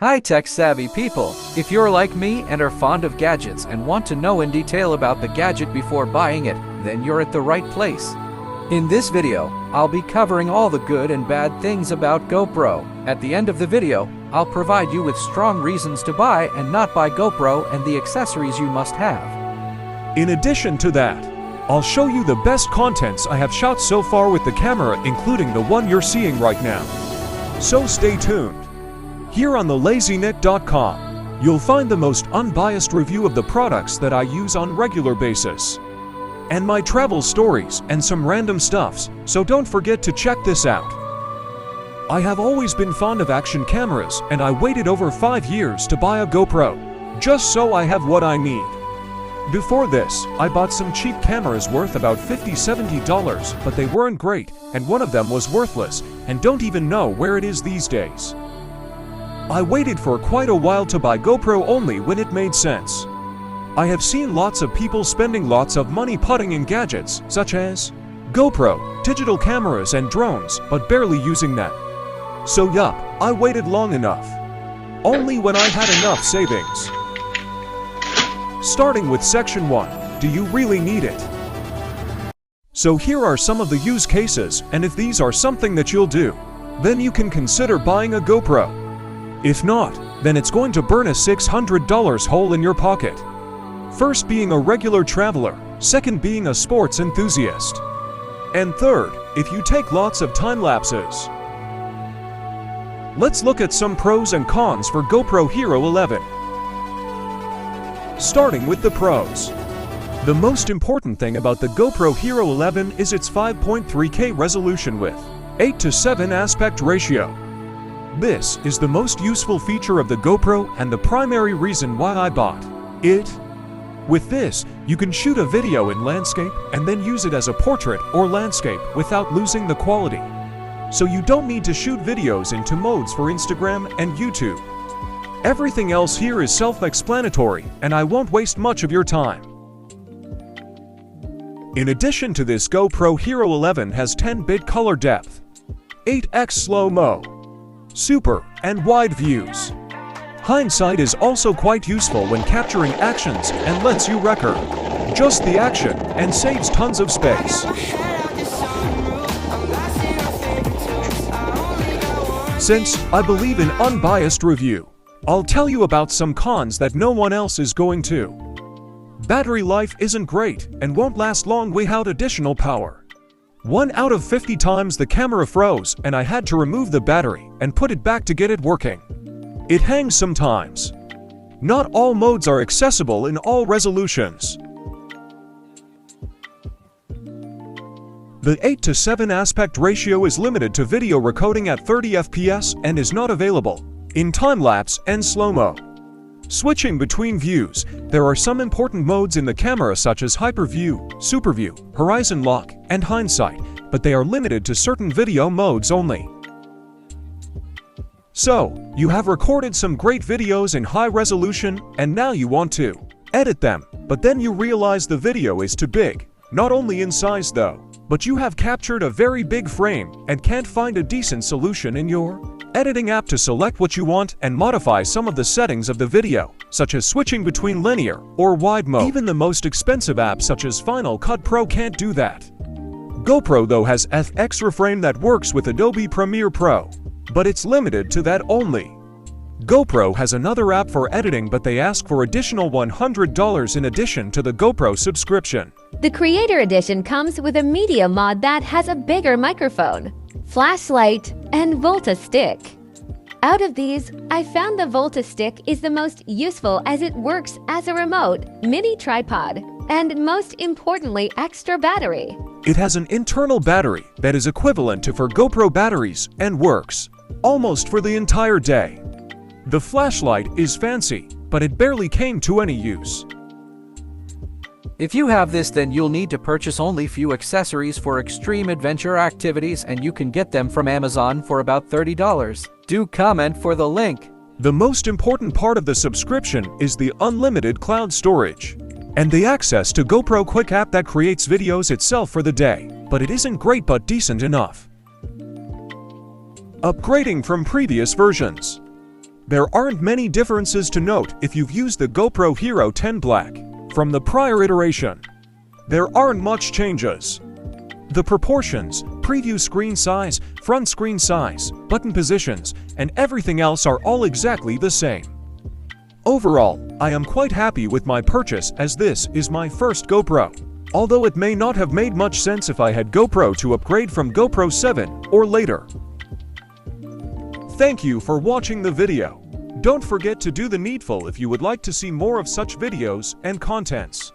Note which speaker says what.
Speaker 1: Hi tech-savvy people! If you're like me and are fond of gadgets and want to know in detail about the gadget before buying it, then you're at the right place. In this video, I'll be covering all the good and bad things about GoPro. At the end of the video, I'll provide you with strong reasons to buy and not buy GoPro and the accessories you must have.
Speaker 2: In addition to that, I'll show you the best contents I have shot so far with the camera, including the one you're seeing right now. So stay tuned. Here on thelazynet.com, you'll find the most unbiased review of the products that I use on regular basis, and my travel stories and some random stuffs, so don't forget to check this out. I have always been fond of action cameras, and I waited over 5 years to buy a GoPro, just so I have what I need. Before this, I bought some cheap cameras worth about $50–70, but they weren't great, and one of them was worthless, and don't even know where it is these days. I waited for quite a while to buy GoPro only when it made sense. I have seen lots of people spending lots of money putting in gadgets, such as GoPro, digital cameras and drones, but barely using them. So yup, I waited long enough. Only when I had enough savings. Starting with section 1, do you really need it? So here are some of the use cases, and if these are something that you'll do, then you can consider buying a GoPro. If not, then it's going to burn a $600 hole in your pocket. First being a regular traveler, second being a sports enthusiast, and third, if you take lots of time lapses. Let's look at some pros and cons for GoPro Hero 11. Starting with the pros. The most important thing about the GoPro Hero 11 is its 5.3K resolution with 8:7 aspect ratio. This is the most useful feature of the GoPro and the primary reason why I bought it. With this, you can shoot a video in landscape and then use it as a portrait or landscape without losing the quality. So you don't need to shoot videos into modes for Instagram and YouTube. Everything else here is self-explanatory, and I won't waste much of your time. In addition to this, GoPro Hero 11 has 10-bit color depth, 8x slow-mo, super and wide views. Hindsight is also quite useful when capturing actions and lets you record just the action and saves tons of space. Since I believe in unbiased review, I'll tell you about some cons that no one else is going to. Battery life isn't great and won't last long without additional power. 1 out of 50 times the camera froze and I had to remove the battery and put it back to get it working. It hangs sometimes. Not all modes are accessible in all resolutions. The 8:7 aspect ratio is limited to video recording at 30 FPS and is not available in time-lapse and slow-mo. Switching between views, there are some important modes in the camera such as hyperview, superview, horizon lock, and hindsight, but they are limited to certain video modes only. So, you have recorded some great videos in high resolution and now you want to edit them, but then you realize the video is too big, not only in size though, but you have captured a very big frame and can't find a decent solution in your editing app to select what you want and modify some of the settings of the video, such as switching between linear or wide mode. Even the most expensive apps such as Final Cut Pro can't do that. GoPro though has extra frame that works with Adobe Premiere Pro, but it's limited to that only. GoPro has another app for editing, but they ask for additional $100 in addition to the GoPro subscription.
Speaker 3: The Creator Edition comes with a media mod that has a bigger microphone, flashlight, and Volta stick. Out of these, I found the Volta stick is the most useful as it works as a remote, mini tripod, and most importantly, extra battery.
Speaker 2: It has an internal battery that is equivalent to for GoPro batteries and works almost for the entire day. The flashlight is fancy, but it barely came to any use.
Speaker 1: If you have this, then you'll need to purchase only few accessories for extreme adventure activities, and you can get them from Amazon for about $30. Do comment for the link.
Speaker 2: The most important part of the subscription is the unlimited cloud storage and the access to GoPro Quick app that creates videos itself for the day, but it isn't great but decent enough. Upgrading from previous versions. There aren't many differences to note if you've used the GoPro Hero 10 Black from the prior iteration. There aren't much changes. The proportions, preview screen size, front screen size, button positions, and everything else are all exactly the same. Overall, I am quite happy with my purchase as this is my first GoPro. Although it may not have made much sense if I had GoPro to upgrade from GoPro 7 or later. Thank you for watching the video. Don't forget to do the needful if you would like to see more of such videos and contents.